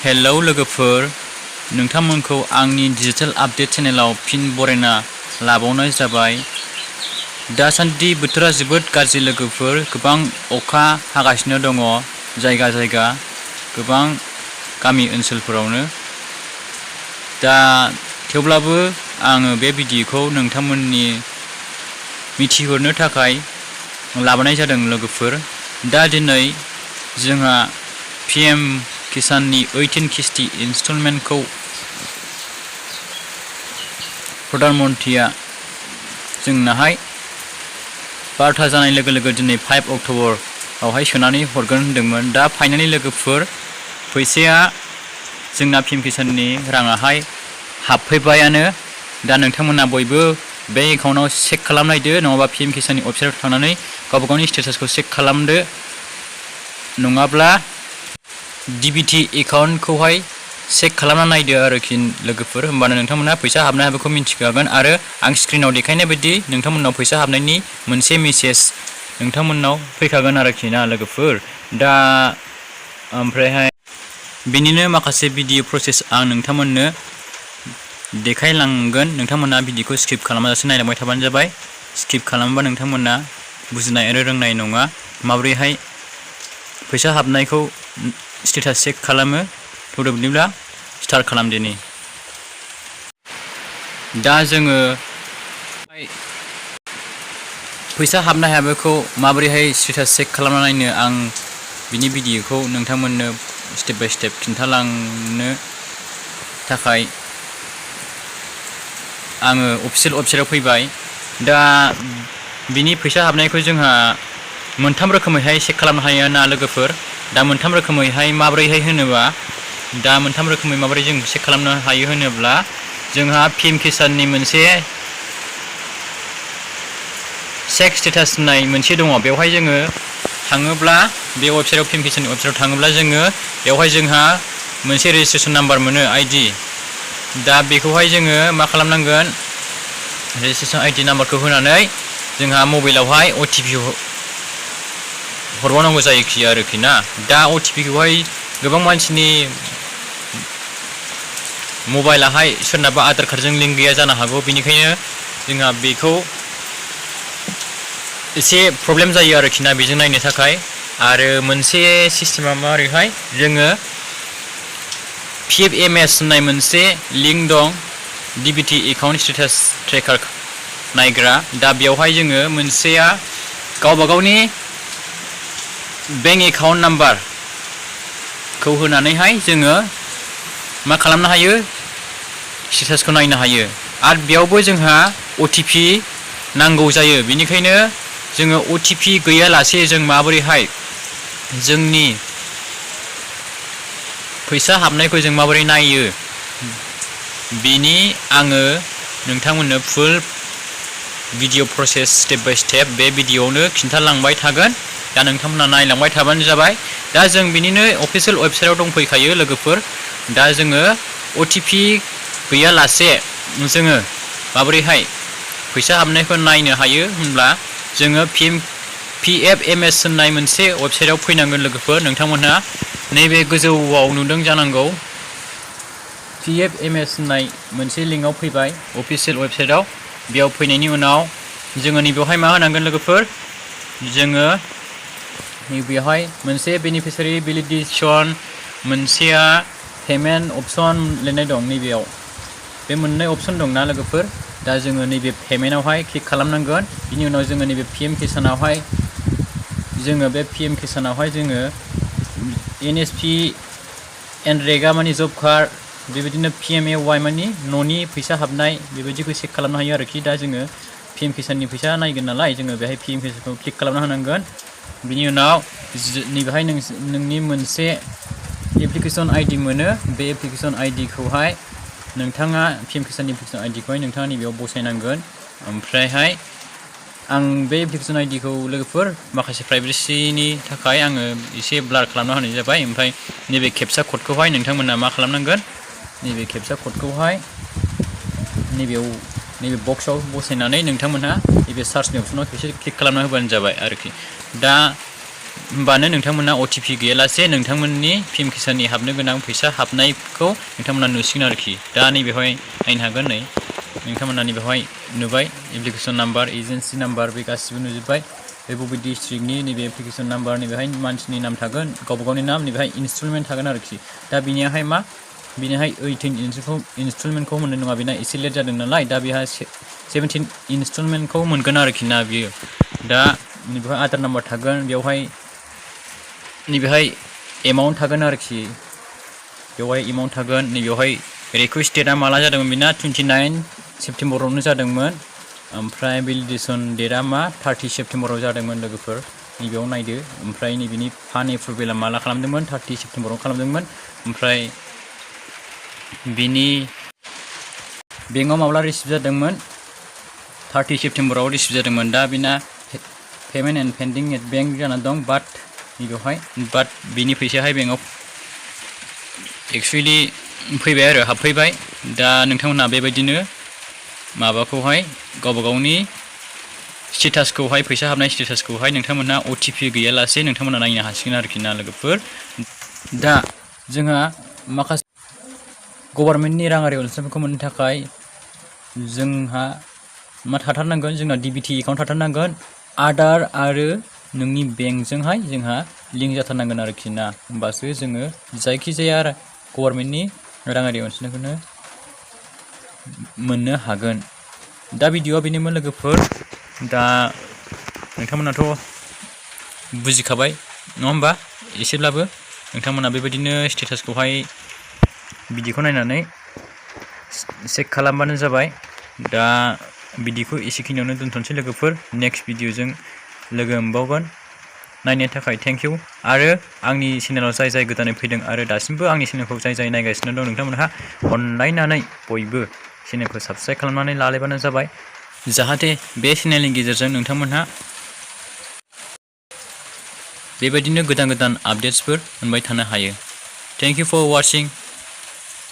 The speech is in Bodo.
हेलौ लोगोफोर, नोंथांमोनखौ आंनि डिजिटेल आपडेट चेनेलाव फिन बरायना लाबावनाय जाबाय। दासान्दि बोथोरा जोबोद गाज्रि लोगोफोर, गोबां अखा हागासिनो दङ जायगा जायगा, गोबां गामि ओनसोलफोरावनो। दा थेवब्लाबो आङो बे भिडिअखौ नोंथांमोननि मिथिहरनो थाखाय लाबोनाय जादों लोगोफोर। दा दिनै जोंहा PM किसाननि 18 किस्ति इनस्टलमेन्टखौ प्रधान मन्त्रिया जोंनाहाय 12टा जानाय लोगो लोगो दिनै 5 अक्ट'बरावहाय सोनानै हरगोन होनदोंमोन। दा फाइनालि लोगोफोर फैसाया जोंना PM किसाननि राङाहाय हाबफैबायानो। दा नोंथांमोना बयबो बे एकाउन्टाव चेक खालामनायदो, नङाबा PM किसाननि वेबसाइटआव थांनानै गावबा गावनि स्टेटासखौ चेक खालामदो, नङाब्ला DBT एकाउन्टखौहाय चेक खालामना नायदो आरोखि लोगोफोर। होमबानो नोंथांमोना फैसा हाबनाय बेखौ मिन्थिखागोन आरो आं स्क्रिनाव देखायनाय बायदि नोंथांमोननाव फैसा हाबनायनि मोनसे मेसेज नोंथांमोननाव फैखागोन आरोखि ना लोगोफोर। दा ओमफ्रायहाय बेनिनो माखासे भिडिअ प्रसेस आं नोंथांमोननो देखायलांगोन। नोंथांमोना भिडिअखौ स्किप खालामाजासे नायलांबाय थाबानो जाबाय। स्किप खालामोबा नोंथांमोना बुजिनाय आरो रोंनाय नङा माबोरैहाय फैसा हाबनायखौ स्टेटास चेक खालामो। थ' बिदिब्ला स्टार्ट खालामदिनि। दा जोङो फैसा हाबनाय हाबैखौ माबोरैहाय स्टेटास चेक खालामना नायनो, आं बिनि भिडिअखौ नोंथांमोननो स्टेप बाय स्टेप खिन्थालांनो थाखाय आङो अफिसियेल वेबसाइटआव फैबाय। दा बिनि फैसा हाबनायखौ जोंहा मोनथाम रोखोमैहाय चेक खालामनो हायो ना लोगोफोर। दा मोनथाम रोखोमैहाय माबोरैहाय होनोबा, दा मोनथाम रोखोमै माबोरै जों चेक खालामनो हायो होनोब्ला, जोंहा PM किसाननि मोनसे चेक स्टेटास होननाय मोनसे दङ। बेवहाय जोङो थाङोब्ला बे वेबसाइटआव PM किसाननि वेबसाइटआव थाङोब्ला जोङो बेवहाय जोंहा मोनसे रेजिस्ट्रेसन नाम्बार मोनो, ID। दा बेखौहाय जोङो मा खालामनांगोन, रेजिस्ट्रेसन ID नाम्बारखौ होनानै जोंहा मबाइलावहाय OTP हरबावनांगौ जायोखि आरोखि ना। दा OTPखौहाय गोबां मानसिनि मबाइलाहाय सोरनाबा आधार कार्डजों लिंक गैया जानो हागौ, बेनिखायनो जोंहा बेखौ एसे प्रब्लेम जायो आरोखि ना बेजों नायनो थाखाय। आरो मोनसे सिस्टेमा माबोरैहाय, जोङो PFMS होननाय मोनसे लिंक दं, DBT एकाउन्ट स्टेटास ट्रेकार नायग्रा। दा बेवहाय जोङो मोनसेया गावबा गावनि बेंक एकाउन्ट नाम्बारखौ होनानैहाय जोङो मा खालामनो हायो, स्टेटासखौ नायनो हायो। आरो बेयावबो जोंहा OTP नांगौ जायो। बेनिखायनो जोङो OTP गैयालासे जों माबोरैहाय जोंनि फैसा हाबनायखौ जों माबोरै नायो, बेनि आङो नोंथांमोननो full video process step by step बे भिडिअआवनो खिन्थालांबाय थागोन। दा नोंथांमोना नायलांबाय थाबानो जाबाय। दा जों बिनिनो अफिसियेल वेबसाइटआव दंफैखायो लोगोफोर। दा जोङो OTP गैयालासे जोङो माबोरैहाय फैसा हाबनायखौ नायनो हायो होनब्ला, जोङो PFMS होननाय मोनसे वेबसाइटआव फैनांगोन लोगोफोर। नोंथांमोनहा नैबे गोजौआव नुदों जानांगौ, PFMS होननाय मोनसे लिंकआव फैबाय अफिसियेल वेबसाइटआव। बेयाव फैनायनि उनाव जोङो नैबेवहाय मा होनांगोन लोगोफोर, जोङो नैबेवहाय मोनसे बेनिफिसियारि भेलिडेसन, मोनसेया पेमेन्ट अप्सन लिरनाय दं। नैबेयाव बे मोननै अप्सन दंना लोगोफोर। दा जोङो नैबे पेमेन्टआवहाय क्लिक खालामनांगोन। बिनि उनाव जोङो नैबे PM किसानावहाय जोङो NSP एनरेगा मानि जब कार्ड, बेबायदिनो PMAY मानि न'नि फैसा हाबनाय, बेबायदिखौ चेक खालामनो हायो आरोखि। दा जोङो PM किसाननि फैसा नायगोन नालाय, जोङो बेहाय PM किसानखौ क्लिक खालामना होनांगोन। बिनि उनाव नैबेहाय नोंनि मोनसे एप्लिकेसन ID मोनो। बे एप्लिकेसन ID खौहाय नोंथाङा PM किसाननि एप्लिकेसन ID खौहाय नोंथाङा नैबेयाव बसायनांगोन। ओमफ्रायहाय आं बे एप्लिकेसन ID खौ लोगोफोर माखासे प्राइभेसिनि थाखाय आङो एसे ब्लार खालामना होनाय जाबाय। ओमफ्राय नैबे केपचा क'डखौहाय नोंथांमोना मा खालामनांगोन, नैबे केपचा क'डखौहाय नैबे बक्सआव बसायनानै नोंथांमोनहा नैबे सार्चनि अपसनाव खेबसे क्लिक खालामना होबानो जाबाय आरोखि। दा होमबानो नोंथांमोना OTP गैयालासे नोंथांमोननि PM किसाननि हाबनो गोनां फैसा हाबनायखौ नोंथांमोना नुसिगोन आरोखि। दा नैबेवहाय नायनो हागोन, नै नोंथांमोना नैबेवहाय नुबाय एप्लिकेसन नाम्बार, एजेन्सि नाम्बार बे गासिबो नुजोब्बाय। बे बबे डिस्ट्रिक्टनि नैबे एप्लिकेसन नाम्बार, नैबेहाय मानसिनि नाम थागोन, गावबा गावनि नाम, नैबेहाय इनस्टलमेन्ट थागोन आरोखि। दा बिनियाहाय मा, बिनिहाय 18 इनस्टलमेन्टखौ मोननाय नङा, बेना एसे लेट जादों नालाय। दा बेहा 17 इनस्टलमेन्टखौ मोनगोन आरोखि ना बियो। दा नैबेहाय आधार नाम्बार थागोन, बेवहाय नैबेहाय एमाउन्ट थागोन आरोखि, बेवहाय एमाउन्ट थागोन। नैबेवहाय रिकुवेस्ट डेटआ माला जादोंमोन बेना 29 सेप्तेम्बरावनो जादोंमोन। ओमफ्राय भेलिडेसन डेटआ मा 30 सेप्तेम्बराव जादोंमोन लोगोफोर, नैबेयाव नायदो। ओमफ्राय नैबेनि फान्ड एप्रुभेला माला खालामदोंमोन, 30 सेप्तेम्बराव खालामदोंमोन। ओमफ्राय बिनि बेंकआव माब्ला रिसिभ जादोंमोन, 30 सेप्तेम्बराव रिसिभ जादोंमोन। दा बेना payment and pending at bank जानानै दं, बाट नैबेवहाय बिनि फैसायाहाय बेंकआव एक्सुवेलि फैबाय आरो हाबफैबाय। दा नोंथांमोनहा बेबायदिनो माबाखौहाय गावबा गावनि स्टेटासखौहाय, फैसा हाबनाय स्टेटासखौहाय नोंथांमोनहा OTP गैयालासे नोंथांमोना नायनो हासिगोन आरोखि ना लोगोफोर। दा जोंहा माखासे गभर्नमेन्टनि राङारि अनसुंथाइफोरखौ मोननो थाखाय जोंहा मा थाथारनांगोन, जोंना DBT एकाउन्ट थाथारनांगोन, आधार आरो नोंनि बेंकजोंहाय जोंहा लिंक जाथारनांगोन आरोखि ना। होमबासो जोङो जायखिजाया गभर्नमेन्टनि राङारि अनसुंथाइखौनो मोननो हागोन। दा भिडिअ'आ बेनोमोन लोगोफोर। दा नोंथांमोनाथ' बुजिखाबाय नङा होमबा, एसेब्लाबो नोंथांमोना बेबायदिनो स्टेटासखौहाय भिडिअ'खौ नायनानै चेक खालामबानो जाबाय। दा भिडिअ'खौ एसेखिनियावनो दोनथ'नोसै लोगोफोर, नेक्स्ट भिडिअ'जों लोगो मोनबावगोन। नायनायनि थाखाय थेंक इउ। आरो आंनि चेनेलाव जाय गोदानै फैदों आरो दासिमबो आंनि चेनेलखौ जाय नायगासिनो दं, नोंथांमोनहा अनलायनानै बयबो चेनेलखौ साबस्क्राइब खालामनानै लालायबानो जाबाय, जाहाथे बे चेनेलनि गेजेरजों नोंथांमोनहा बेबायदिनो गोदान अपडेट्सफोर मोनबाय थानो हायो। Thank you for वाचिं।